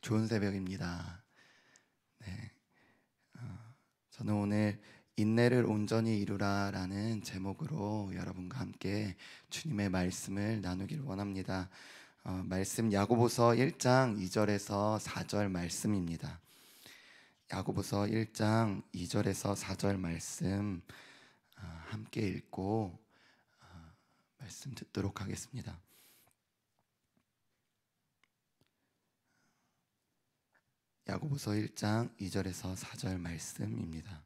좋은 새벽입니다. 네, 저는 오늘 인내를 온전히 이루라라는 제목으로 여러분과 함께 주님의 말씀을 나누기를 원합니다. 말씀 야고보서 1장 2절에서 4절 말씀입니다. 야고보서 1장 2절에서 4절 말씀 함께 읽고 말씀 듣도록 하겠습니다. 야고보서 1장 2절에서 4절 말씀입니다.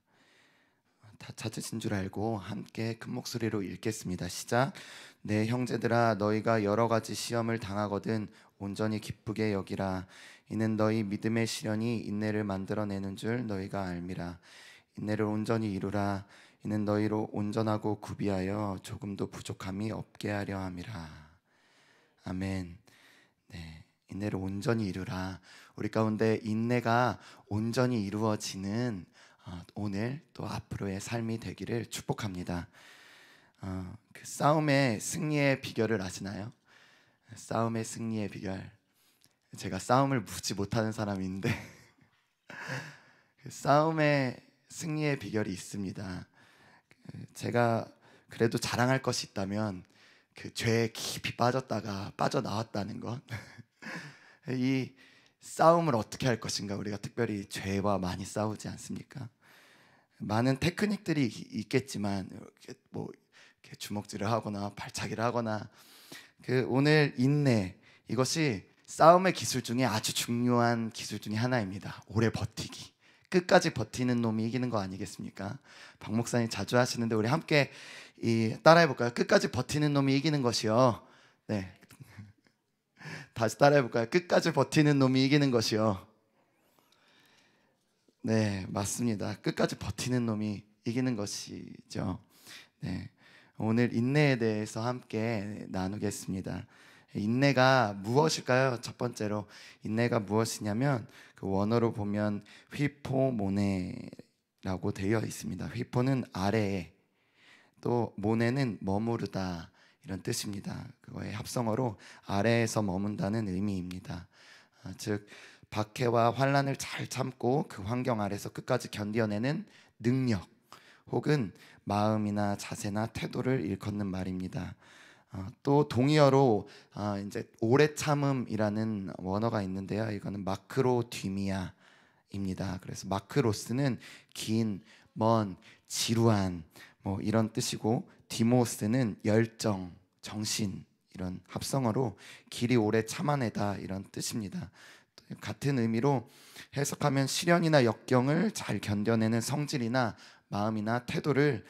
다 찾으신 줄 알고 함께 큰 목소리로 읽겠습니다. 시작. 내 형제들아, 너희가 여러 가지 시험을 당하거든 온전히 기쁘게 여기라. 이는 너희 믿음의 시련이 인내를 만들어내는 줄 너희가 알미라. 인내를 온전히 이루라. 이는 너희로 온전하고 구비하여 조금도 부족함이 없게 하려 함이라. 아멘. 네, 인내를 온전히 이루라. 우리 가운데 인내가 온전히 이루어지는 오늘 또 앞으로의 삶이 되기를 축복합니다. 그 싸움의 승리의 비결을 아시나요? 싸움의 승리의 비결. 제가 싸움을 무지 못하는 사람인데 그 싸움의 승리의 비결이 있습니다. 제가 그래도 자랑할 것이 있다면 그 죄에 깊이 빠졌다가 빠져나왔다는 것. 이 싸움을 어떻게 할 것인가. 우리가 특별히 죄와 많이 싸우지 않습니까? 많은 테크닉들이 있겠지만 이렇게 주먹질을 하거나 발차기를 하거나 오늘 인내, 이것이 싸움의 기술 중에 아주 중요한 기술 중에 하나입니다. 오래 버티기, 끝까지 버티는 놈이 이기는 거 아니겠습니까? 박 목사님 자주 하시는데 우리 함께 따라해 볼까요? 끝까지 버티는 놈이 이기는 것이요. 네, 다시 따라해 볼까요? 끝까지 버티는 놈이 이기는 것이요. 네, 맞습니다. 끝까지 버티는 놈이 이기는 것이죠. 네, 오늘 인내에 대해서 함께 나누겠습니다. 인내가 무엇일까요? 첫 번째로 인내가 무엇이냐면 그 원어로 보면 휘포모네라고 되어 있습니다. 휘포는 아래에, 또 모네는 머무르다 이런 뜻입니다. 그거의 합성어로 아래에서 머문다는 의미입니다. 즉 박해와 환난을 잘 참고 그 환경 아래서 끝까지 견뎌내는 능력, 혹은 마음이나 자세나 태도를 일컫는 말입니다. 또 동의어로 이제 오래 참음이라는 원어가 있는데요. 이거는 마크로디미아입니다. 그래서 마크로스는 긴, 먼, 지루한 이런 뜻이고, 디모스는 열정, 정신 이런 합성어로 길이 오래 참아내다 이런 뜻입니다. 같은 의미로 해석하면 시련이나 역경을 잘 견뎌내는 성질이나 마음이나 태도를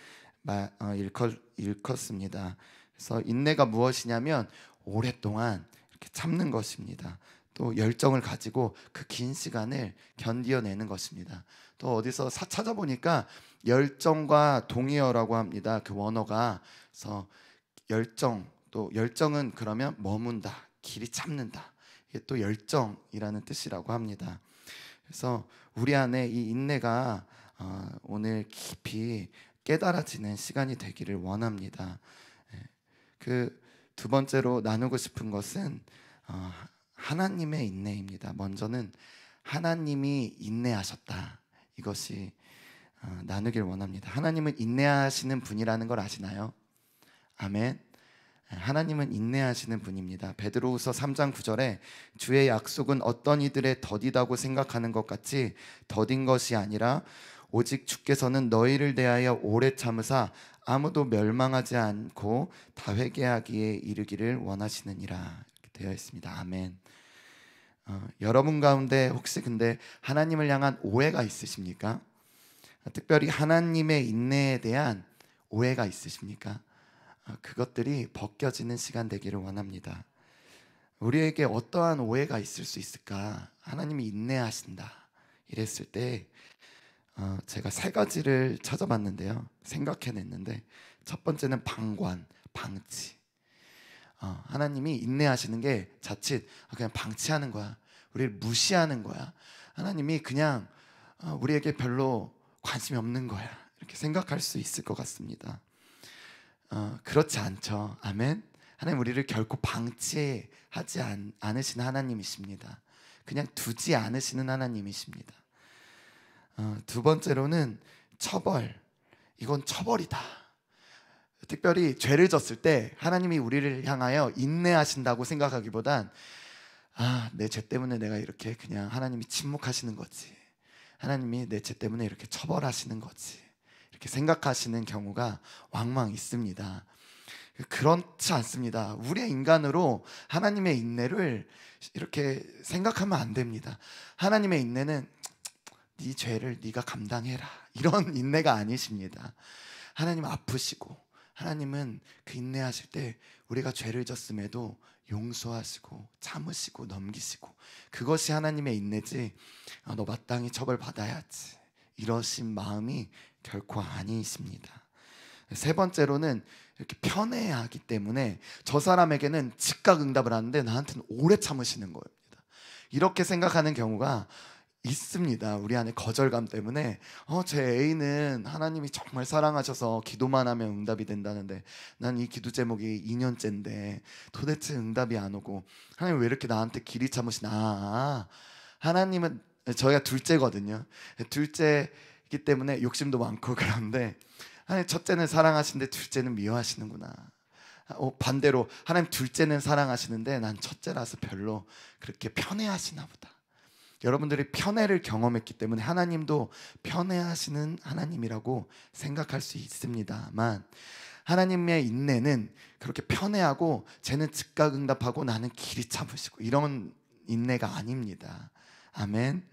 일컫습니다. 그래서 인내가 무엇이냐면 오랫동안 이렇게 참는 것입니다. 또 열정을 가지고 그 긴 시간을 견뎌내는 것입니다. 또 어디서 찾아보니까 열정과 동의어라고 합니다. 그 원어가. 그래서 열정, 또 열정은 그러면 머문다, 길이 참는다. 이게 또 열정이라는 뜻이라고 합니다. 그래서 우리 안에 이 인내가 오늘 깊이 깨달아지는 시간이 되기를 원합니다. 그 두 번째로 나누고 싶은 것은 하나님의 인내입니다. 먼저는 하나님이 인내하셨다. 이것이 나누길 원합니다. 하나님은 인내하시는 분이라는 걸 아시나요? 아멘. 하나님은 인내하시는 분입니다. 베드로후서 3장 9절에 주의 약속은 어떤 이들의 더디다고 생각하는 것 같이 더딘 것이 아니라 오직 주께서는 너희를 대하여 오래 참으사 아무도 멸망하지 않고 다 회개하기에 이르기를 원하시느니라 이렇게 되어 있습니다. 아멘. 여러분 가운데 혹시 근데 하나님을 향한 오해가 있으십니까? 특별히 하나님의 인내에 대한 오해가 있으십니까? 그것들이 벗겨지는 시간 되기를 원합니다. 우리에게 어떠한 오해가 있을 수 있을까? 하나님이 인내하신다 이랬을 때 제가 세 가지를 찾아봤는데요. 생각해냈는데 첫 번째는 방관, 방치. 하나님이 인내하시는 게 자칫 그냥 방치하는 거야. 우리를 무시하는 거야. 하나님이 그냥 우리에게 별로 관심이 없는 거야. 이렇게 생각할 수 있을 것 같습니다. 그렇지 않죠. 아멘. 하나님 우리를 결코 방치하지 않으신 하나님이십니다. 그냥 두지 않으시는 하나님이십니다. 두 번째로는 처벌. 이건 처벌이다. 특별히 죄를 졌을 때 하나님이 우리를 향하여 인내하신다고 생각하기보단 내 죄 때문에 내가 이렇게 그냥 하나님이 침묵하시는 거지, 하나님이 내 죄 때문에 이렇게 처벌하시는 거지, 이렇게 생각하시는 경우가 왕왕 있습니다. 그렇지 않습니다. 우리의 인간으로 하나님의 인내를 이렇게 생각하면 안 됩니다. 하나님의 인내는 네 죄를 네가 감당해라, 이런 인내가 아니십니다. 하나님 아프시고 하나님은 그 인내하실 때 우리가 죄를 졌음에도 용서하시고 참으시고 넘기시고, 그것이 하나님의 인내지 너 마땅히 처벌받아야지 이러신 마음이 결코 아니십니다. 세 번째로는 이렇게 편애하기 때문에 저 사람에게는 즉각 응답을 하는데 나한테는 오래 참으시는 겁니다. 이렇게 생각하는 경우가 있습니다. 우리 안에 거절감 때문에 제 애인은 하나님이 정말 사랑하셔서 기도만 하면 응답이 된다는데 난 이 기도 제목이 2년째인데 도대체 응답이 안 오고, 하나님 왜 이렇게 나한테 길이 참으시나. 하나님은, 저희가 둘째거든요. 둘째이기 때문에 욕심도 많고 그런데 하나님 첫째는 사랑하시는데 둘째는 미워하시는구나. 반대로 하나님 둘째는 사랑하시는데 난 첫째라서 별로 그렇게 편애하시나 보다. 여러분들이 편애를 경험했기 때문에 하나님도 편애하시는 하나님이라고 생각할 수 있습니다만, 하나님의 인내는 그렇게 편애하고 쟤는 즉각 응답하고 나는 길이 참으시고 이런 인내가 아닙니다. 아멘.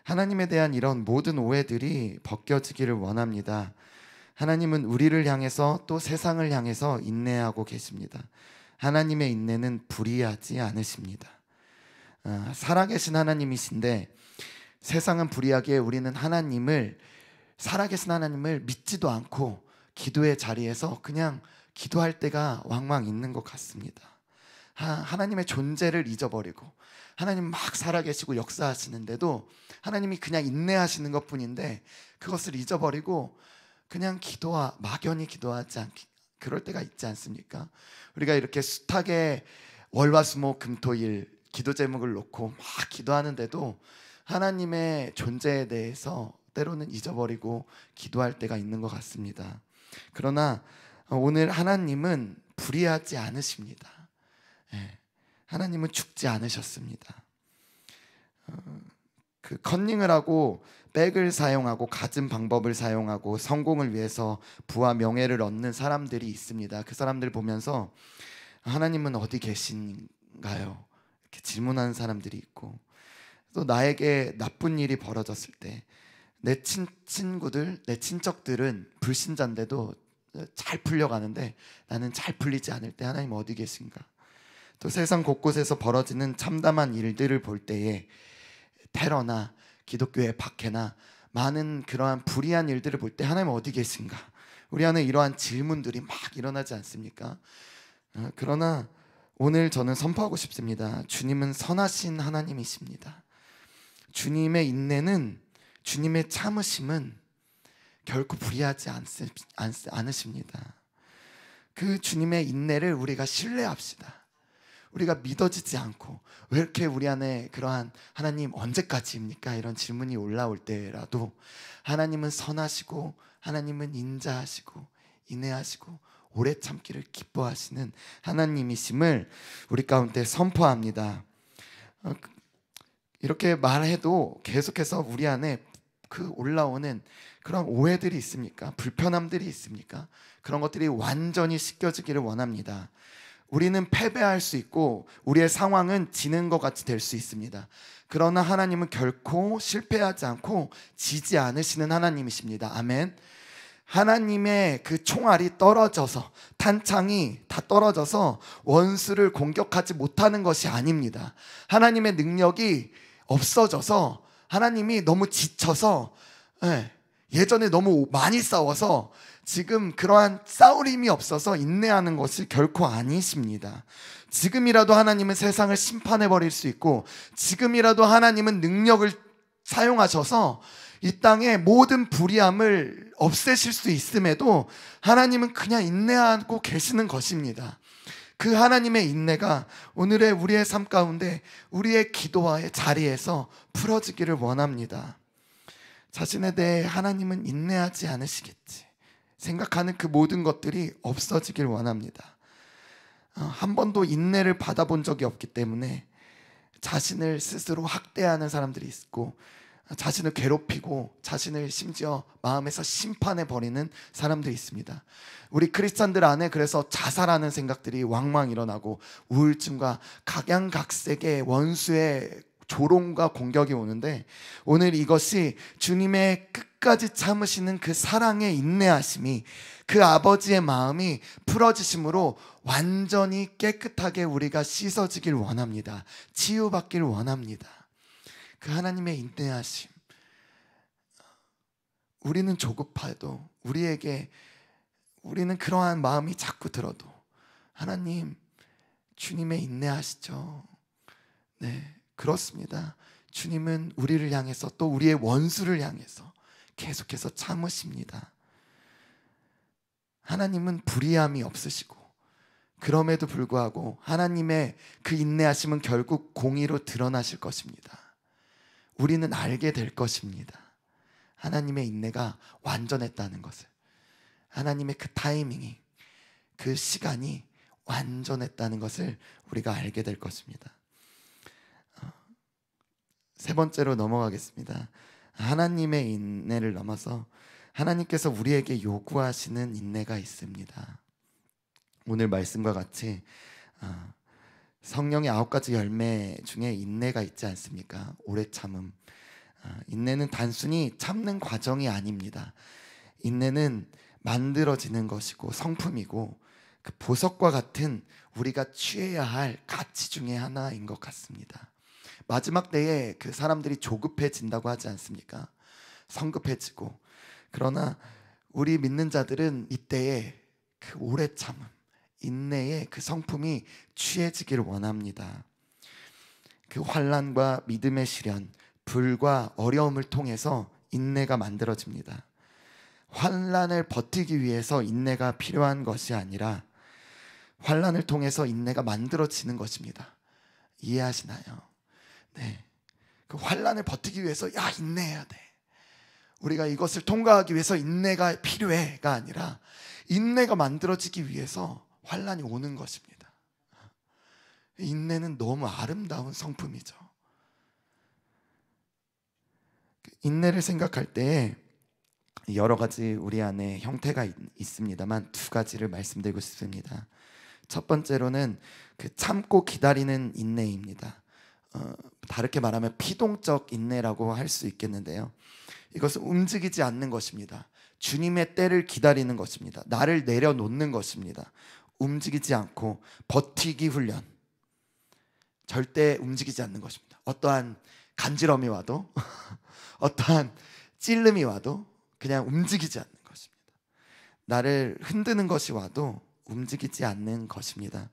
하나님에 대한 이런 모든 오해들이 벗겨지기를 원합니다. 하나님은 우리를 향해서 또 세상을 향해서 인내하고 계십니다. 하나님의 인내는 불의하지 않으십니다. 살아계신 하나님이신데 세상은 불의하기에 우리는 살아계신 하나님을 믿지도 않고 기도의 자리에서 그냥 기도할 때가 왕왕 있는 것 같습니다. 하나님의 존재를 잊어버리고 하나님 막 살아계시고 역사하시는데도 하나님이 그냥 인내하시는 것뿐인데 그것을 잊어버리고 그냥 막연히 기도하지 않기, 그럴 때가 있지 않습니까? 우리가 이렇게 숱하게 월화수목금토일 기도 제목을 놓고 막 기도하는데도 하나님의 존재에 대해서 때로는 잊어버리고 기도할 때가 있는 것 같습니다. 그러나 오늘 하나님은 불의하지 않으십니다. 하나님은 죽지 않으셨습니다. 그 컨닝을 하고 백을 사용하고 갖은 방법을 사용하고 성공을 위해서 부와 명예를 얻는 사람들이 있습니다. 그 사람들 보면서 하나님은 어디 계신가요? 이렇게 질문하는 사람들이 있고, 또 나에게 나쁜 일이 벌어졌을 때 내 친구들, 내 친척들은 불신자인데도 잘 풀려가는데 나는 잘 풀리지 않을 때 하나님 어디 계신가? 또 세상 곳곳에서 벌어지는 참담한 일들을 볼 때에 테러나 기독교의 박해나 많은 그러한 불의한 일들을 볼 때 하나님 어디 계신가? 우리 안에 이러한 질문들이 막 일어나지 않습니까? 그러나 오늘 저는 선포하고 싶습니다. 주님은 선하신 하나님이십니다. 주님의 인내는, 주님의 참으심은 결코 불의하지 않으십니다. 그 주님의 인내를 우리가 신뢰합시다. 우리가 믿어지지 않고 왜 이렇게 우리 안에 그러한 하나님 언제까지입니까? 이런 질문이 올라올 때라도 하나님은 선하시고 하나님은 인자하시고 인내하시고 오래 참기를 기뻐하시는 하나님이심을 우리 가운데 선포합니다. 이렇게 말해도 계속해서 우리 안에 그 올라오는 그런 오해들이 있습니까? 불편함들이 있습니까? 그런 것들이 완전히 씻겨지기를 원합니다. 우리는 패배할 수 있고 우리의 상황은 지는 것 같이 될 수 있습니다. 그러나 하나님은 결코 실패하지 않고 지지 않으시는 하나님이십니다. 아멘. 하나님의 그 총알이 떨어져서, 탄창이 다 떨어져서 원수를 공격하지 못하는 것이 아닙니다. 하나님의 능력이 없어져서, 하나님이 너무 지쳐서, 예전에 너무 많이 싸워서 지금 그러한 싸울 힘이 없어서 인내하는 것이 결코 아니십니다. 지금이라도 하나님은 세상을 심판해버릴 수 있고, 지금이라도 하나님은 능력을 사용하셔서 이 땅의 모든 불의함을 없애실 수 있음에도 하나님은 그냥 인내하고 계시는 것입니다. 그 하나님의 인내가 오늘의 우리의 삶 가운데 우리의 기도와의 자리에서 풀어지기를 원합니다. 자신에 대해 하나님은 인내하지 않으시겠지 생각하는 그 모든 것들이 없어지길 원합니다. 한 번도 인내를 받아본 적이 없기 때문에 자신을 스스로 학대하는 사람들이 있고, 자신을 괴롭히고 자신을 심지어 마음에서 심판해 버리는 사람들이 있습니다. 우리 크리스찬들 안에 그래서 자살하는 생각들이 왕왕 일어나고 우울증과 각양각색의 원수의 조롱과 공격이 오는데, 오늘 이것이 주님의 끝까지 참으시는 그 사랑의 인내하심이, 그 아버지의 마음이 풀어지심으로 완전히 깨끗하게 우리가 씻어지길 원합니다. 치유받길 원합니다. 그 하나님의 인내하심, 우리는 조급해도 우리는 그러한 마음이 자꾸 들어도 하나님 주님의 인내하시죠. 네, 그렇습니다. 주님은 우리를 향해서 또 우리의 원수를 향해서 계속해서 참으십니다. 하나님은 불의함이 없으시고, 그럼에도 불구하고 하나님의 그 인내하심은 결국 공의로 드러나실 것입니다. 우리는 알게 될 것입니다. 하나님의 인내가 완전했다는 것을, 하나님의 그 타이밍이, 그 시간이 완전했다는 것을 우리가 알게 될 것입니다. 세 번째로 넘어가겠습니다. 하나님의 인내를 넘어서 하나님께서 우리에게 요구하시는 인내가 있습니다. 오늘 말씀과 같이 성령의 9가지 열매 중에 인내가 있지 않습니까? 오래 참음. 인내는 단순히 참는 과정이 아닙니다. 인내는 만들어지는 것이고 성품이고, 그 보석과 같은 우리가 취해야 할 가치 중에 하나인 것 같습니다. 마지막 때에 그 사람들이 조급해진다고 하지 않습니까? 성급해지고. 그러나 우리 믿는 자들은 이때에 그 오래 참음, 인내의 그 성품이 취해지기를 원합니다. 그 환난과 믿음의 시련, 불과 어려움을 통해서 인내가 만들어집니다. 환난을 버티기 위해서 인내가 필요한 것이 아니라 환난을 통해서 인내가 만들어지는 것입니다. 이해하시나요? 네, 그 환난을 버티기 위해서 인내해야 돼, 우리가 이것을 통과하기 위해서 인내가 필요해가 아니라 인내가 만들어지기 위해서 환난이 오는 것입니다. 인내는 너무 아름다운 성품이죠. 인내를 생각할 때 여러 가지 우리 안에 형태가 있습니다만 두 가지를 말씀드리고 싶습니다. 첫 번째로는 그 참고 기다리는 인내입니다. 다르게 말하면 피동적 인내라고 할 수 있겠는데요, 이것은 움직이지 않는 것입니다. 주님의 때를 기다리는 것입니다. 나를 내려놓는 것입니다. 움직이지 않고 버티기 훈련, 절대 움직이지 않는 것입니다. 어떠한 간지럼이 와도 어떠한 찔름이 와도 그냥 움직이지 않는 것입니다. 나를 흔드는 것이 와도 움직이지 않는 것입니다.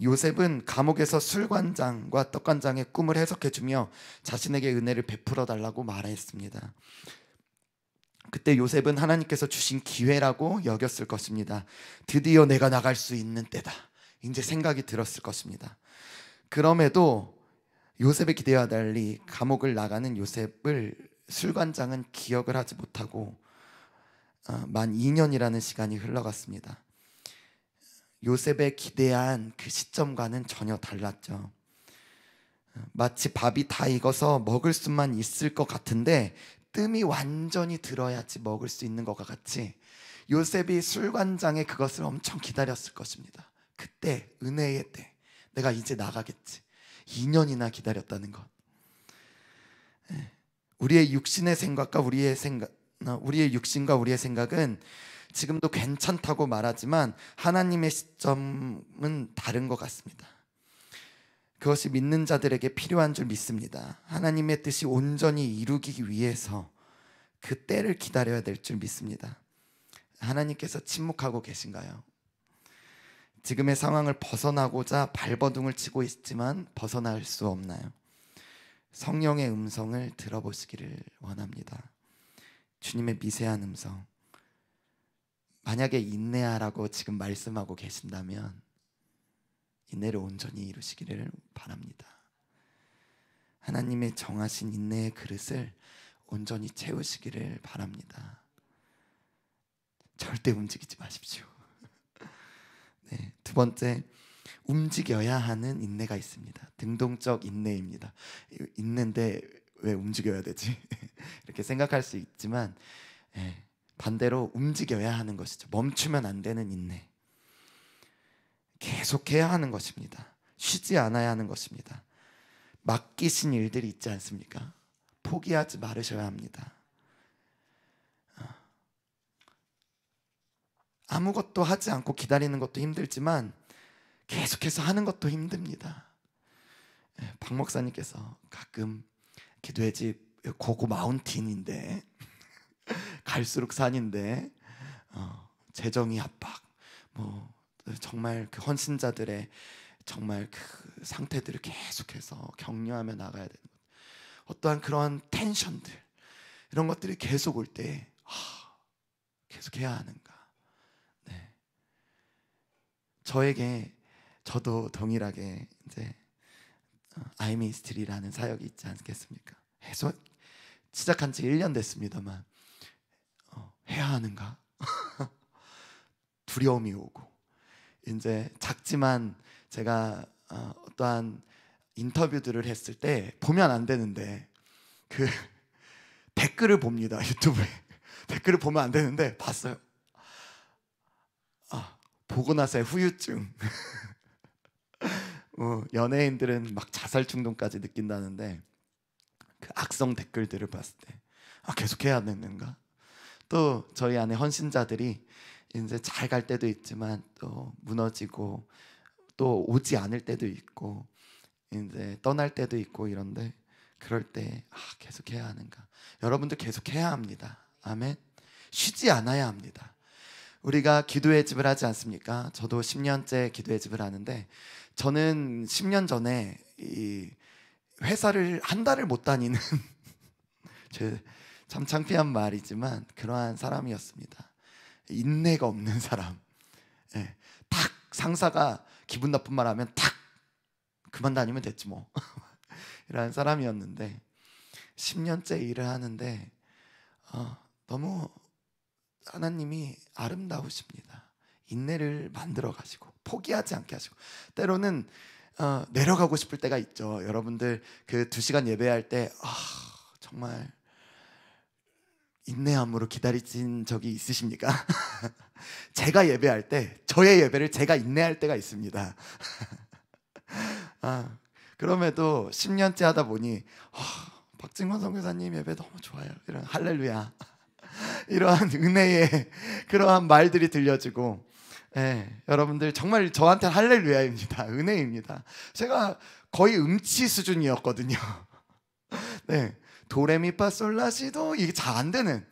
요셉은 감옥에서 술관장과 떡관장의 꿈을 해석해주며 자신에게 은혜를 베풀어 달라고 말했습니다. 그때 요셉은 하나님께서 주신 기회라고 여겼을 것입니다. 드디어 내가 나갈 수 있는 때다, 이제 생각이 들었을 것입니다. 그럼에도 요셉의 기대와 달리 감옥을 나가는 요셉을 술관장은 기억을 하지 못하고 만 2년이라는 시간이 흘러갔습니다. 요셉의 기대한 그 시점과는 전혀 달랐죠. 마치 밥이 다 익어서 먹을 수만 있을 것 같은데 뜸이 완전히 들어야지 먹을 수 있는 것과 같이 요셉이 술관장의 그것을 엄청 기다렸을 것입니다. 그때 은혜의 때, 내가 이제 나가겠지. 2년이나 기다렸다는 것. 우리의 육신의 생각과 우리의 육신과 우리의 생각은 지금도 괜찮다고 말하지만 하나님의 시점은 다른 것 같습니다. 그것이 믿는 자들에게 필요한 줄 믿습니다. 하나님의 뜻이 온전히 이루기 위해서 그 때를 기다려야 될 줄 믿습니다. 하나님께서 침묵하고 계신가요? 지금의 상황을 벗어나고자 발버둥을 치고 있지만 벗어날 수 없나요? 성령의 음성을 들어보시기를 원합니다. 주님의 미세한 음성. 만약에 인내하라고 지금 말씀하고 계신다면 인내를 온전히 이루시기를 바랍니다. 하나님의 정하신 인내의 그릇을 온전히 채우시기를 바랍니다. 절대 움직이지 마십시오. 네, 두 번째, 움직여야 하는 인내가 있습니다. 능동적 인내입니다. 있는데 왜 움직여야 되지? 이렇게 생각할 수 있지만 반대로 움직여야 하는 것이죠. 멈추면 안 되는 인내. 계속해야 하는 것입니다. 쉬지 않아야 하는 것입니다. 맡기신 일들이 있지 않습니까? 포기하지 말으셔야 합니다. 아무것도 하지 않고 기다리는 것도 힘들지만 계속해서 하는 것도 힘듭니다. 박 목사님께서 가끔 기도의 집 고고 마운틴인데 갈수록 산인데 재정이 압박, 뭐 정말 그 헌신자들의 정말 그 상태들을 계속해서 격려하며 나가야 되는 것. 어떠한 그런 텐션들, 이런 것들이 계속 올 때 계속 해야 하는가. 네. 저도 동일하게 이제 아이미스트리라는 사역이 있지 않겠습니까? 해서 시작한 지 1년 됐습니다만 해야 하는가? 두려움이 오고, 이제 작지만 제가 어떠한 인터뷰들을 했을 때 보면 안 되는데 그 댓글을 봅니다. 유튜브에 댓글을 보면 안 되는데 봤어요. 보고 나서의 후유증. 연예인들은 막 자살 충동까지 느낀다는데 그 악성 댓글들을 봤을 때 계속 해야 되는가? 또 저희 안에 헌신자들이 이제 잘 갈 때도 있지만 또 무너지고 또 오지 않을 때도 있고 이제 떠날 때도 있고, 이런데 그럴 때 계속 해야 하는가? 여러분들 계속 해야 합니다. 아멘. 쉬지 않아야 합니다. 우리가 기도의 집을 하지 않습니까? 저도 10년째 기도의 집을 하는데, 저는 10년 전에 이 회사를 한 달을 못 다니는 참 창피한 말이지만 그러한 사람이었습니다. 인내가 없는 사람. 탁 상사가 기분 나쁜 말 하면 탁 그만 다니면 됐지 뭐. 이런 사람이었는데 10년째 일을 하는데 너무 하나님이 아름다우십니다. 인내를 만들어 가시고 포기하지 않게 하시고, 때로는 내려가고 싶을 때가 있죠. 여러분들 그 2시간 예배할 때 정말 인내함으로 기다리신 적이 있으십니까? 제가 예배할 때 저의 예배를 제가 인내할 때가 있습니다. 그럼에도 10년째 하다 보니 박진권 선교사님 예배 너무 좋아요, 이런 할렐루야, 이러한 은혜의 그러한 말들이 들려지고, 여러분들 정말 저한테는 할렐루야입니다. 은혜입니다. 제가 거의 음치 수준이었거든요. 네, 도레미파솔라시도 이게 잘 안 되는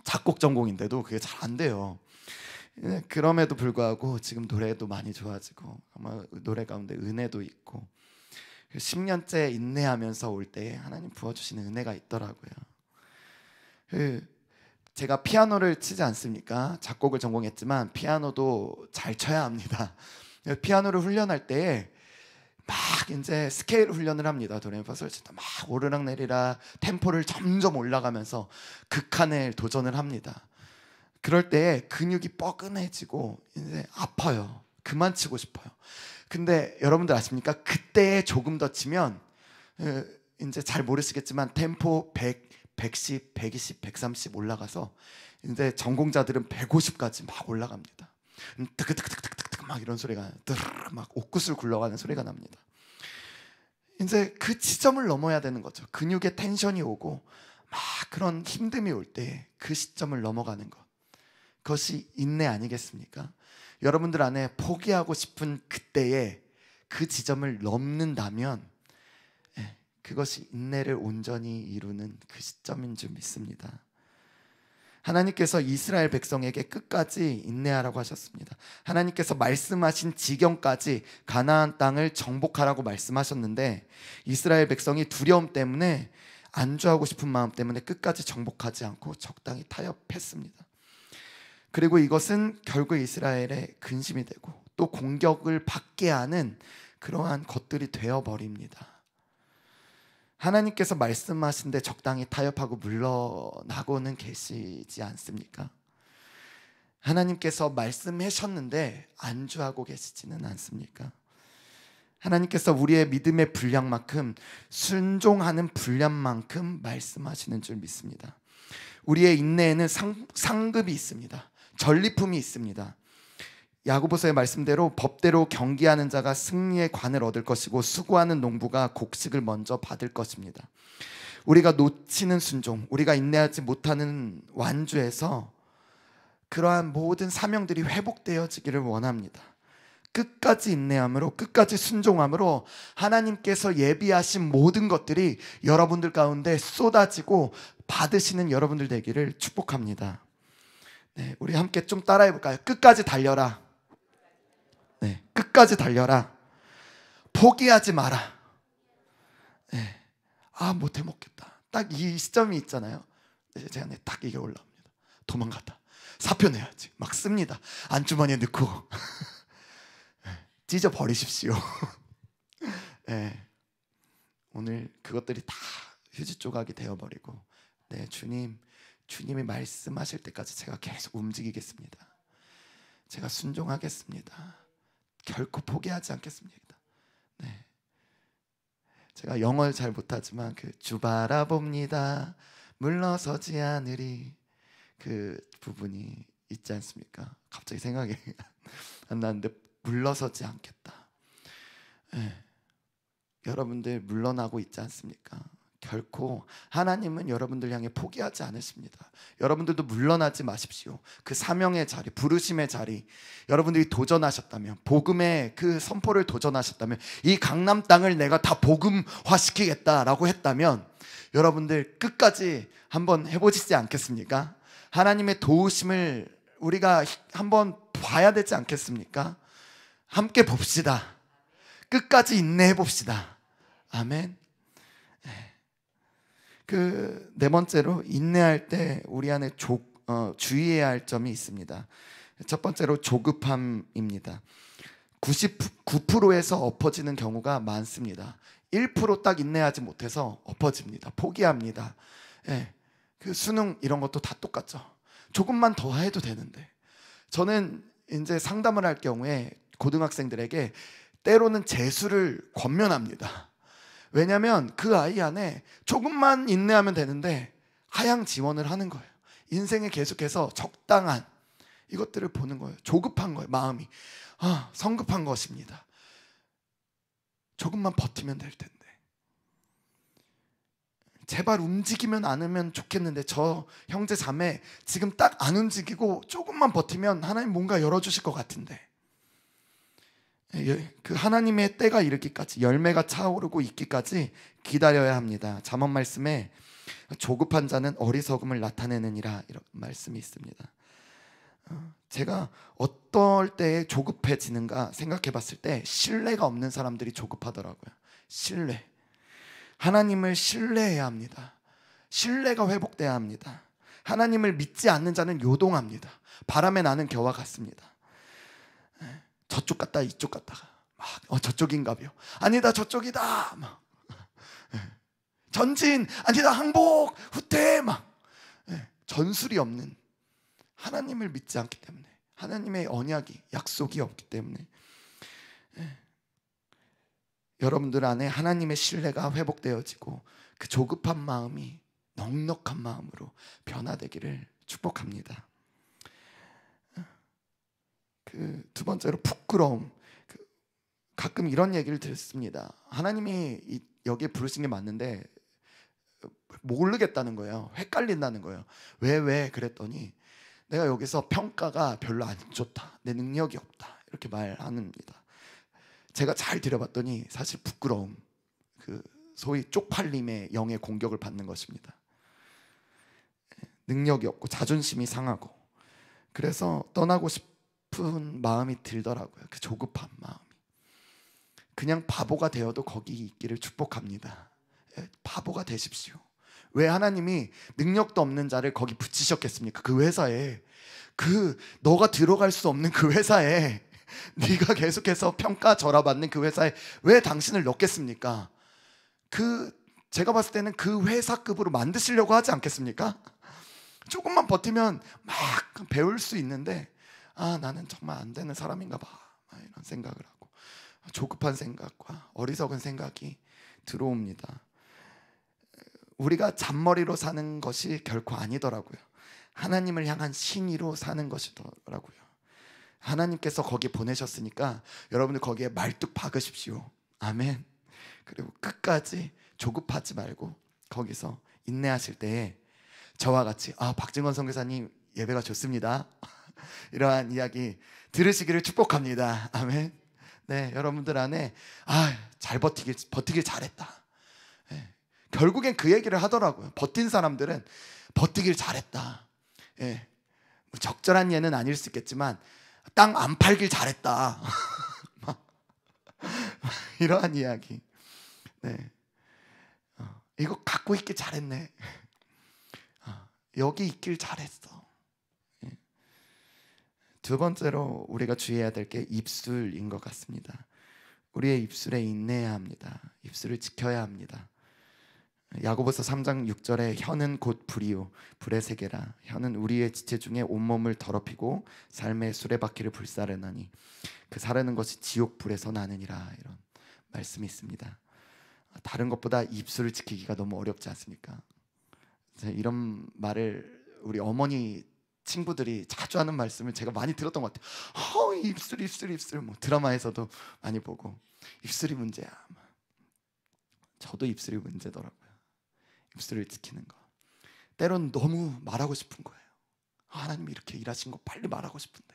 작곡 전공인데도 그게 잘 안 돼요. 그럼에도 불구하고 지금 노래도 많이 좋아지고, 아마 노래 가운데 은혜도 있고, 10년째 인내하면서 올 때 하나님 부어주시는 은혜가 있더라고요. 제가 피아노를 치지 않습니까? 작곡을 전공했지만 피아노도 잘 쳐야 합니다. 피아노를 훈련할 때 막 이제 스케일 훈련을 합니다. 도레미파솔시도 막 오르락내리락 템포를 점점 올라가면서 극한의 도전을 합니다. 그럴 때 근육이 뻐근해지고 이제 아파요. 그만 치고 싶어요. 근데 여러분들 아십니까? 그때 조금 더 치면 이제 잘 모르시겠지만 템포 100, 110, 120, 130 올라가서 이제 전공자들은 150까지 막 올라갑니다. 뜨그뜨그뜨그뜨그 막 이런 소리가 막 옥구슬 굴러가는 소리가 납니다. 이제 그 지점을 넘어야 되는 거죠. 근육에 텐션이 오고 막 그런 힘듦이 올 때 그 시점을 넘어가는 것, 그것이 인내 아니겠습니까? 여러분들 안에 포기하고 싶은 그때에 그 지점을 넘는다면 그것이 인내를 온전히 이루는 그 시점인 줄 믿습니다. 하나님께서 이스라엘 백성에게 끝까지 인내하라고 하셨습니다. 하나님께서 말씀하신 지경까지 가나안 땅을 정복하라고 말씀하셨는데 이스라엘 백성이 두려움 때문에, 안주하고 싶은 마음 때문에 끝까지 정복하지 않고 적당히 타협했습니다. 그리고 이것은 결국 이스라엘의 근심이 되고 또 공격을 받게 하는 그러한 것들이 되어버립니다. 하나님께서 말씀하신데 적당히 타협하고 물러나고는 계시지 않습니까? 하나님께서 말씀하셨는데 안주하고 계시지는 않습니까? 하나님께서 우리의 믿음의 분량만큼, 순종하는 분량만큼 말씀하시는 줄 믿습니다. 우리의 인내에는 상급이 있습니다. 전리품이 있습니다. 야고보서의 말씀대로 법대로 경기하는 자가 승리의 관을 얻을 것이고 수고하는 농부가 곡식을 먼저 받을 것입니다. 우리가 놓치는 순종, 우리가 인내하지 못하는 완주에서 그러한 모든 사명들이 회복되어지기를 원합니다. 끝까지 인내함으로, 끝까지 순종함으로 하나님께서 예비하신 모든 것들이 여러분들 가운데 쏟아지고 받으시는 여러분들 되기를 축복합니다. 네, 우리 함께 좀 따라해 볼까요? 끝까지 달려라. 네, 끝까지 달려라. 포기하지 마라. 네, 못해 먹겠다. 딱 이 시점이 있잖아요. 제가 딱 이게 올라옵니다. 도망갔다. 사표 내야지. 막 씁니다. 안주머니에 넣고 찢어 버리십시오. 네, 오늘 그것들이 다 휴지 조각이 되어버리고, 네, 주님이 말씀하실 때까지 제가 계속 움직이겠습니다. 제가 순종하겠습니다. 결코 포기하지 않겠습니다. 네, 제가 영어를 잘 못하지만 주 바라봅니다. 물러서지 않으리, 그 부분이 있지 않습니까? 갑자기 생각이 안 나는데, 물러서지 않겠다. 네, 여러분들 물러나고 있지 않습니까? 결코 하나님은 여러분들 향해 포기하지 않으십니다. 여러분들도 물러나지 마십시오. 그 사명의 자리, 부르심의 자리, 여러분들이 도전하셨다면, 복음의 그 선포를 도전하셨다면, 이 강남 땅을 내가 다 복음화시키겠다라고 했다면 여러분들 끝까지 한번 해보시지 않겠습니까? 하나님의 도우심을 우리가 한번 봐야 되지 않겠습니까? 함께 봅시다. 끝까지 인내해 봅시다. 아멘. 그 네 번째로, 인내할 때 우리 안에 주의해야 할 점이 있습니다. 첫 번째로 조급함입니다. 99%에서 엎어지는 경우가 많습니다. 1% 인내하지 못해서 엎어집니다. 포기합니다. 예, 그 수능 이런 것도 다 똑같죠. 조금만 더 해도 되는데. 저는 이제 상담을 할 경우에 고등학생들에게 때로는 재수를 권면합니다. 왜냐하면 그 아이 안에 조금만 인내하면 되는데 하향 지원을 하는 거예요. 인생에 계속해서 적당한 이것들을 보는 거예요. 조급한 거예요. 마음이 성급한 것입니다. 조금만 버티면 될 텐데, 제발 움직이면 않으면 좋겠는데, 저 형제 자매 지금 딱 안 움직이고 조금만 버티면 하나님 뭔가 열어주실 것 같은데, 그 하나님의 때가 이르기까지, 열매가 차오르고 있기까지 기다려야 합니다. 잠언 말씀에 조급한 자는 어리석음을 나타내느니라, 이런 말씀이 있습니다. 제가 어떨 때에 조급해지는가 생각해 봤을 때, 신뢰가 없는 사람들이 조급하더라고요. 신뢰. 하나님을 신뢰해야 합니다. 신뢰가 회복돼야 합니다. 하나님을 믿지 않는 자는 요동합니다. 바람에 나는 겨와 같습니다. 저쪽 갔다 이쪽 갔다가 막 저쪽인가벼, 아니다 저쪽이다, 막 전진, 아니다 항복, 후퇴, 막 전술이 없는, 하나님을 믿지 않기 때문에, 하나님의 언약이, 약속이 없기 때문에 여러분들 안에 하나님의 신뢰가 회복되어지고 그 조급한 마음이 넉넉한 마음으로 변화되기를 축복합니다. 그 두 번째로 부끄러움. 가끔 이런 얘기를 듣습니다. 하나님이 여기에 부르신 게 맞는데 모르겠다는 거예요. 헷갈린다는 거예요. 왜 그랬더니, 내가 여기서 평가가 별로 안 좋다, 내 능력이 없다, 이렇게 말합니다. 제가 잘 들여봤더니 사실 부끄러움, 그 소위 쪽팔림의 영의 공격을 받는 것입니다. 능력이 없고 자존심이 상하고, 그래서 떠나고 싶은 마음이 들더라고요. 그 조급한 마음이. 그냥 바보가 되어도 거기 있기를 축복합니다. 바보가 되십시오. 왜 하나님이 능력도 없는 자를 거기 붙이셨겠습니까? 그 회사에, 너가 들어갈 수 없는 그 회사에 네가 계속해서 평가 절하받는 그 회사에 왜 당신을 넣겠습니까? 제가 봤을 때는 그 회사급으로 만드시려고 하지 않겠습니까? 조금만 버티면 막 배울 수 있는데 나는 정말 안 되는 사람인가 봐, 이런 생각을 하고 조급한 생각과 어리석은 생각이 들어옵니다. 우리가 잔머리로 사는 것이 결코 아니더라고요. 하나님을 향한 신의로 사는 것이더라고요. 하나님께서 거기 보내셨으니까 여러분들 거기에 말뚝 박으십시오. 아멘. 그리고 끝까지 조급하지 말고 거기서 인내하실 때에 저와 같이 박진건 선교사님 예배가 좋습니다, 이러한 이야기 들으시기를 축복합니다. 아멘. 네, 여러분들 안에 잘 버티길 잘했다. 네, 결국엔 그 얘기를 하더라고요. 버틴 사람들은 버티길 잘했다. 네, 적절한 예는 아닐 수 있겠지만 땅 안 팔길 잘했다. 이러한 이야기. 네, 이거 갖고 있길 잘했네. 여기 있길 잘했어. 두 번째로 우리가 주의해야 될 게 입술인 것 같습니다. 우리의 입술에 인내해야 합니다. 입술을 지켜야 합니다. 야고보서 3장 6절에 혀는 곧 불이요 불의 세계라. 혀는 우리의 지체 중에 온몸을 더럽히고 삶의 수레바퀴를 불사르나니 그 사르는 것이 지옥 불에서 나느니라. 이런 말씀이 있습니다. 다른 것보다 입술을 지키기가 너무 어렵지 않습니까? 이런 말을 우리 어머니 친구들이 자주 하는 말씀을 제가 많이 들었던 것 같아요. 입술 뭐 드라마에서도 많이 보고 입술이 문제야. 저도 입술이 문제더라고요. 입술을 지키는 거. 때론 너무 말하고 싶은 거예요. 하나님이 이렇게 일하신 거 빨리 말하고 싶은데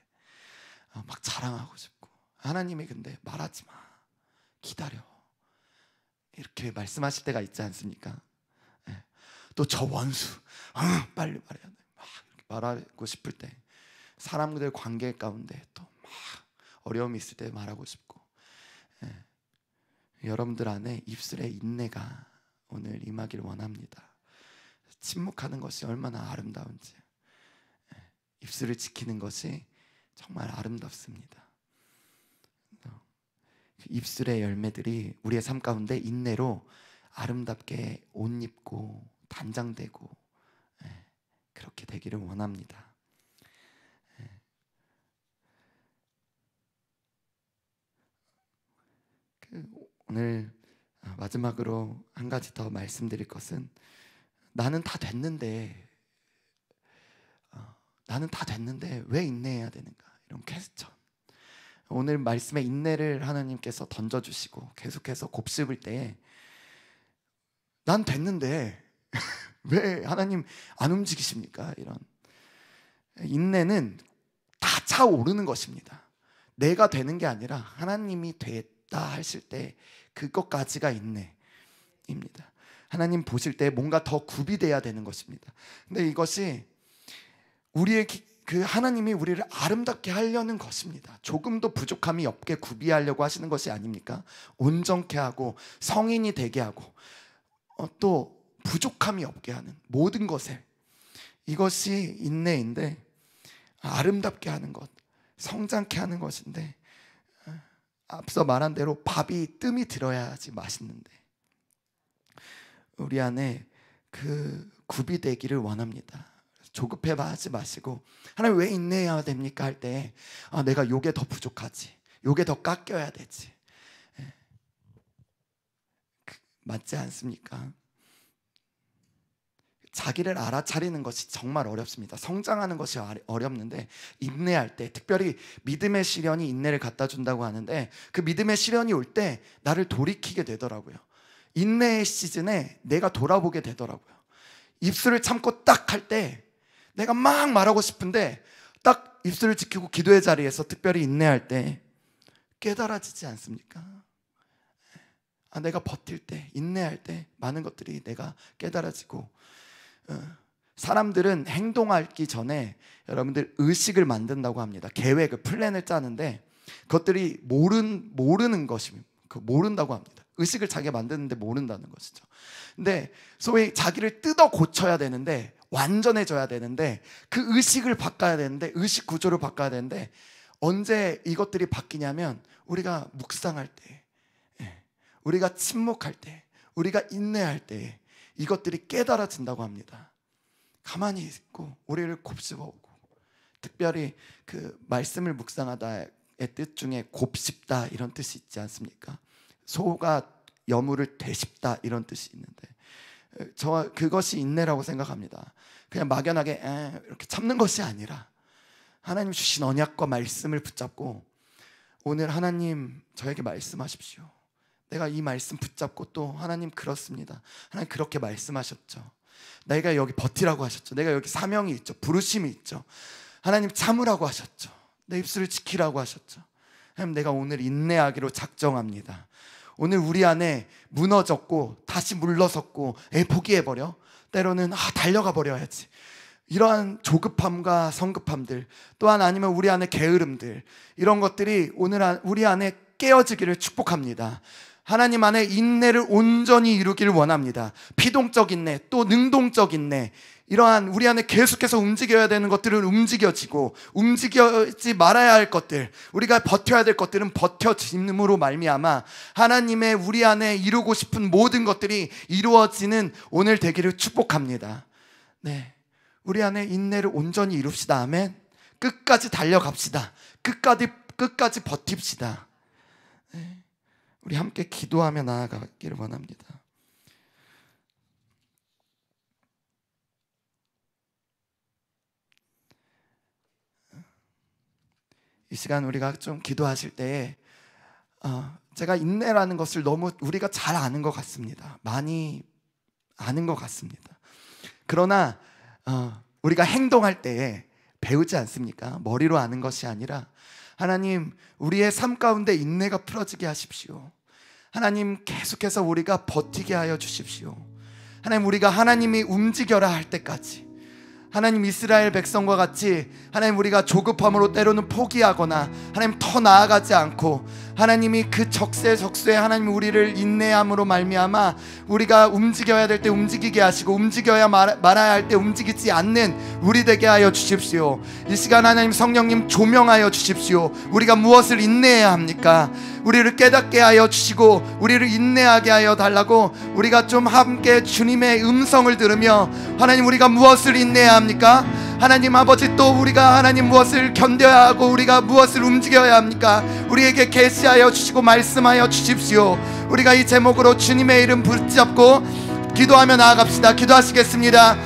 막 자랑하고 싶고, 하나님이 근데 말하지 마, 기다려, 이렇게 말씀하실 때가 있지 않습니까? 네. 또 저 원수 빨리 말해야 돼, 막 이렇게 말하고 싶을 때, 사람들 관계 가운데 또 막 어려움이 있을 때 말하고 싶고. 네. 여러분들 안에 입술에 인내가 오늘 임하기를 원합니다. 침묵하는 것이 얼마나 아름다운지, 입술을 지키는 것이 정말 아름답습니다. 입술의 열매들이 우리의 삶 가운데 인내로 아름답게 옷 입고 단장되고 그렇게 되기를 원합니다. 오늘 마지막으로 한 가지 더 말씀드릴 것은, 나는 다 됐는데 왜 인내해야 되는가, 이런 퀘스천. 오늘 말씀에 인내를 하나님께서 던져주시고 계속해서 곱씹을 때, 난 됐는데 왜 하나님 안 움직이십니까? 이런 인내는 다 차오르는 것입니다. 내가 되는 게 아니라 하나님이 됐다 하실 때 그것까지가 인내입니다. 하나님 보실 때 뭔가 더 굽이돼야 되는 것입니다. 근데 이것이 우리의 그 하나님이 우리를 아름답게 하려는 것입니다. 조금도 부족함이 없게 구비하려고 하시는 것이 아닙니까? 온전케 하고 성인이 되게 하고 또 부족함이 없게 하는 모든 것에, 이것이 인내인데, 아름답게 하는 것, 성장케 하는 것인데, 앞서 말한 대로 밥이 뜸이 들어야지 맛있는데, 우리 안에 그 구비되기를 원합니다. 조급해하지 마시고, 하나님 왜 인내해야 됩니까? 할 때 내가 요게 더 부족하지, 요게 더 깎여야 되지, 맞지 않습니까? 자기를 알아차리는 것이 정말 어렵습니다. 성장하는 것이 어렵는데, 인내할 때, 특별히 믿음의 시련이 인내를 갖다 준다고 하는데, 그 믿음의 시련이 올 때 나를 돌이키게 되더라고요. 인내의 시즌에 내가 돌아보게 되더라고요. 입술을 참고 딱 할 때 내가 막 말하고 싶은데, 딱 입술을 지키고 기도의 자리에서 특별히 인내할 때 깨달아지지 않습니까? 내가 버틸 때, 인내할 때 많은 것들이 내가 깨달아지고, 사람들은 행동하기 전에 여러분들 의식을 만든다고 합니다. 계획을, 플랜을 짜는데 그것들이 모르는 것입니다. 모른다고 합니다. 의식을 자기가 만드는데 모른다는 것이죠. 근데 소위 자기를 뜯어 고쳐야 되는데, 완전해져야 되는데, 그 의식을 바꿔야 되는데, 의식 구조를 바꿔야 되는데 언제 이것들이 바뀌냐면 우리가 묵상할 때, 우리가 침묵할 때, 우리가 인내할 때 이것들이 깨달아진다고 합니다. 가만히 있고 우리를 곱씹어오고, 특별히 그 말씀을 묵상하다의 뜻 중에 곱씹다 이런 뜻이 있지 않습니까? 소가 여물을 되씹다 이런 뜻이 있는데, 저 그것이 인내라고 생각합니다. 그냥 막연하게 이렇게 참는 것이 아니라 하나님 주신 언약과 말씀을 붙잡고, 오늘 하나님 저에게 말씀하십시오. 내가 이 말씀 붙잡고 또 하나님 그렇습니다. 하나님 그렇게 말씀하셨죠. 내가 여기 버티라고 하셨죠. 내가 여기 사명이 있죠. 부르심이 있죠. 하나님 참으라고 하셨죠. 내 입술을 지키라고 하셨죠. 하나님 내가 오늘 인내하기로 작정합니다. 오늘 우리 안에 무너졌고 다시 물러섰고 포기해버려, 때로는 달려가 버려야지, 이러한 조급함과 성급함들, 또한 아니면 우리 안에 게으름들, 이런 것들이 오늘 우리 안에 깨어지기를 축복합니다. 하나님 안에 인내를 온전히 이루기를 원합니다. 피동적 인내, 또 능동적 인내, 이러한 우리 안에 계속해서 움직여야 되는 것들은 움직여지고, 움직여지 말아야 할 것들, 우리가 버텨야 될 것들은 버텨짐으로 말미암아 하나님의 우리 안에 이루고 싶은 모든 것들이 이루어지는 오늘 되기를 축복합니다. 네, 우리 안에 인내를 온전히 이룹시다. 아멘. 끝까지 달려갑시다. 끝까지 버팁시다. 네. 우리 함께 기도하며 나아가기를 원합니다. 이 시간 우리가 좀 기도하실 때에 제가 인내라는 것을 너무 우리가 잘 아는 것 같습니다. 많이 아는 것 같습니다. 그러나 우리가 행동할 때에 배우지 않습니까? 머리로 아는 것이 아니라 하나님 우리의 삶 가운데 인내가 풀어지게 하십시오. 하나님 계속해서 우리가 버티게 하여 주십시오. 하나님 우리가 하나님이 움직여라 할 때까지, 하나님 이스라엘 백성과 같이 하나님 우리가 조급함으로 때로는 포기하거나 하나님 더 나아가지 않고, 하나님이 그 적세적소에 하나님 우리를 인내함으로 말미암아 우리가 움직여야 될 때 움직이게 하시고, 움직여야 말아야 할 때 움직이지 않는 우리 되게 하여 주십시오. 이 시간 하나님 성령님 조명하여 주십시오. 우리가 무엇을 인내해야 합니까? 우리를 깨닫게 하여 주시고 우리를 인내하게 하여 달라고, 우리가 좀 함께 주님의 음성을 들으며 하나님 우리가 무엇을 인내해야 합니까? 하나님 아버지, 또 우리가 하나님 무엇을 견뎌야 하고 우리가 무엇을 움직여야 합니까? 우리에게 계시하여 주시고 말씀하여 주십시오. 우리가 이 제목으로 주님의 이름 붙잡고 기도하며 나아갑시다. 기도하시겠습니다.